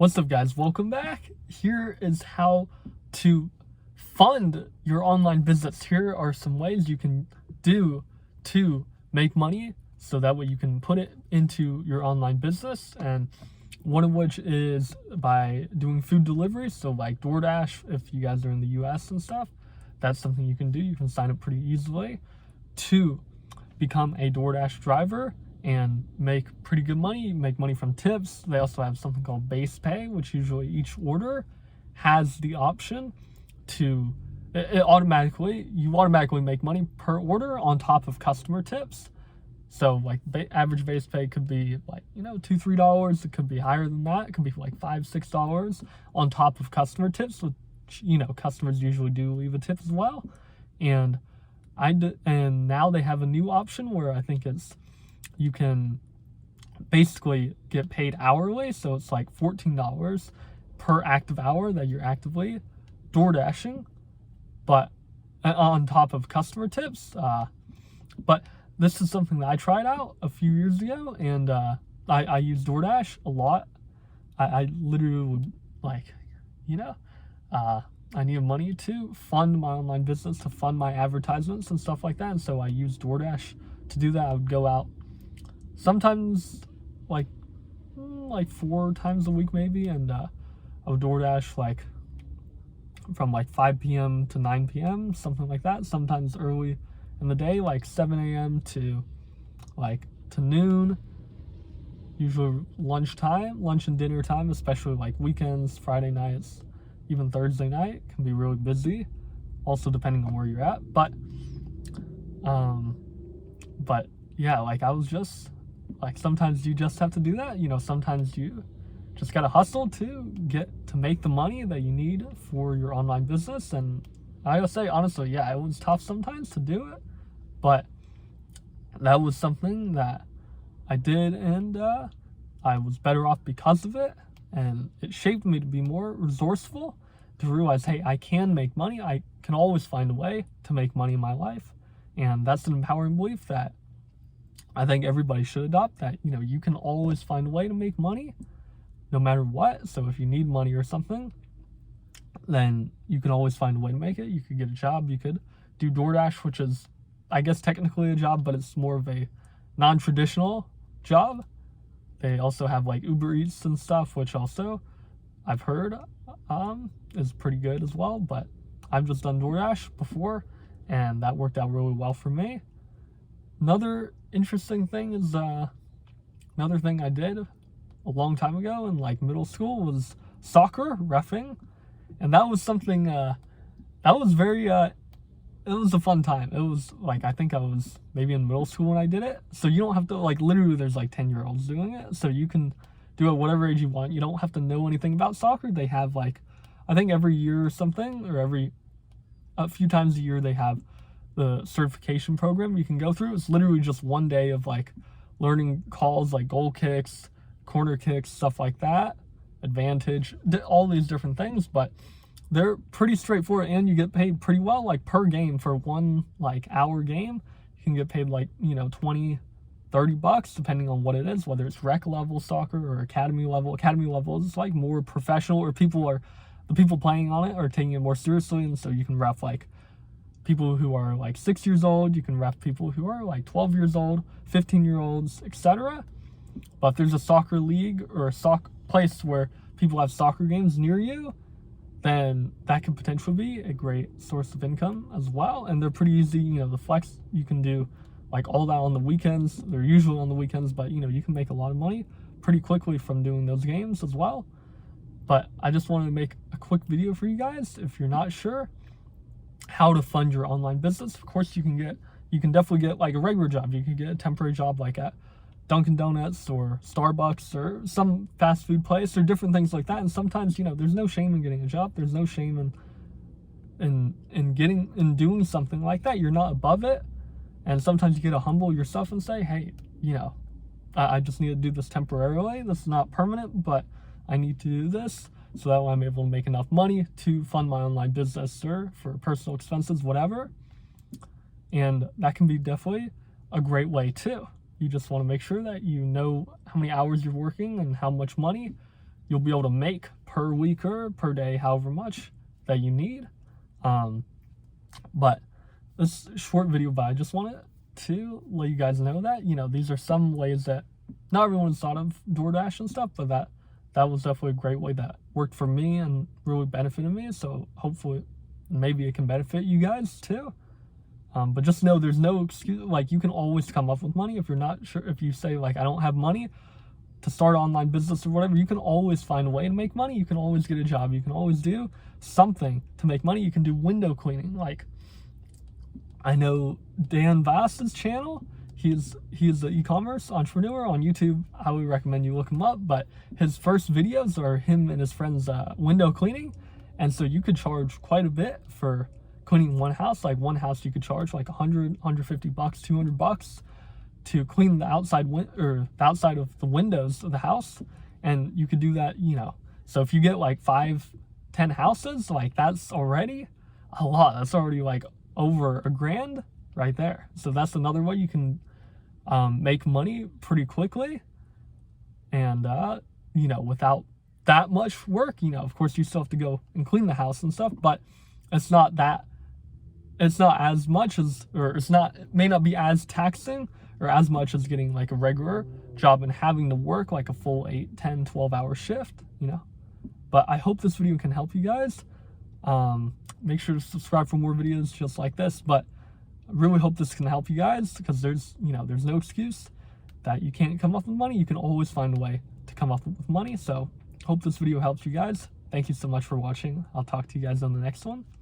What's up, guys? Welcome back. Here is how to fund your online business. Here are some ways you can do to make money so that way you can put it into your online business. And one of which is by doing food delivery. So like DoorDash, if you guys are in the US and stuff, that's something you can do. You can sign up pretty easily to become a DoorDash driver and make pretty good money. You make money from tips. They also have something called base pay, which usually each order has the option to you automatically make money per order on top of customer tips. So like average base pay could be like $2-3. It could be higher than that. It could be like $5-6 on top of customer tips, which customers usually do leave a tip as well. And now they have a new option where I think you can basically get paid hourly. So it's like $14 per active hour that you're actively DoorDashing, but on top of customer tips. But this is something that I tried out a few years ago, and I use DoorDash a lot. I literally would I needed money to fund my online business, to fund my advertisements and stuff like that. And so I used DoorDash to do that. I would go out sometimes like 4 times a week maybe, and I would DoorDash like from like 5 p.m. to 9 p.m., something like that. Sometimes early in the day, like 7 a.m. to noon. Usually lunch and dinner time, especially like weekends, Friday nights, even Thursday night can be really busy. Also depending on where you're at, but yeah, like I was just like, sometimes you just have to do that. Sometimes you just gotta hustle to make the money that you need for your online business. And I gotta say, honestly, yeah, it was tough sometimes to do it, but that was something that I did, and I was better off because of it. And it shaped me to be more resourceful, to realize, hey, I can make money. I can always find a way to make money in my life. And that's an empowering belief that I think everybody should adopt, that you can always find a way to make money no matter what. So if you need money or something, then you can always find a way to make it. You could get a job. You could do DoorDash, which is, I guess, technically a job, but it's more of a non-traditional job. They also have like Uber Eats and stuff, which also I've heard is pretty good as well. But I've just done DoorDash before, and that worked out really well for me. Another interesting thing is another thing I did a long time ago in like middle school was soccer reffing, and that was something that was very it was a fun time. It was like, I think I was maybe in middle school when I did it, so you don't have to, like, literally there's like 10-year-olds doing it, so you can do it whatever age you want. You don't have to know anything about soccer. They have like, I think every year or something, or a few times a year, they have the certification program you can go through. It's literally just one day of like learning calls like goal kicks, corner kicks, stuff like that, advantage, all these different things. But they're pretty straightforward, and you get paid pretty well, like per game. For one like hour game, you can get paid like $20-30 depending on what it is, whether it's rec level soccer or academy level. Academy level is like more professional, or the people playing on it are taking it more seriously, and so you can ref like people who are like 6 years old, you can ref people who are like 12 years old, 15-year-olds, etc. But if there's a soccer league or a soccer place where people have soccer games near you, then that could potentially be a great source of income as well. And they're pretty easy. The flex, you can do like all that on the weekends. They're usually on the weekends, but you can make a lot of money pretty quickly from doing those games as well. But I just wanted to make a quick video for you guys. If you're not sure how to fund your online business, of course you can definitely get like a regular job. You can get a temporary job like at Dunkin' Donuts or Starbucks or some fast food place or different things like that. And sometimes, there's no shame in getting a job. There's no shame in doing something like that. You're not above it. And sometimes you get to humble yourself and say, hey, I just need to do this temporarily. This is not permanent, but I need to do this so that way I'm able to make enough money to fund my online business or for personal expenses, whatever. And that can be definitely a great way too. You just want to make sure that you know how many hours you're working and how much money you'll be able to make per week or per day, however much that you need. But this short video, but I just wanted to let you guys know that, you know, these are some ways that not everyone's thought of DoorDash and stuff, but that was definitely a great way that worked for me and really benefited me. So hopefully maybe it can benefit you guys too. But just know there's no excuse. Like, you can always come up with money. If you're not sure, if you say like, I don't have money to start an online business or whatever, you can always find a way to make money. You can always get a job. You can always do something to make money. You can do window cleaning. Like, I know Dan Vass's channel, he's an e-commerce entrepreneur on YouTube. I highly recommend you look him up, but his first videos are him and his friends window cleaning. And so you could charge quite a bit for cleaning one house. Like, one house you could charge like $100, $150, $200 to clean the outside or the outside of the windows of the house. And you could do that, you know. So if you get like 5, 10 houses, like, that's already a lot. That's already like over $1,000 right there. So that's another way you can make money pretty quickly, and you know, without that much work. You know, of course you still have to go and clean the house and stuff, but it's not as much as, or it may not be as taxing or as much as getting like a regular job and having to work like a full 8, 10, 12-hour shift, you know. But I hope this video can help you guys. Make sure to subscribe for more videos just like this. But I really hope this can help you guys, because there's no excuse that you can't come up with money. You can always find a way to come up with money. So hope this video helps you guys. Thank you so much for watching. I'll talk to you guys on the next one.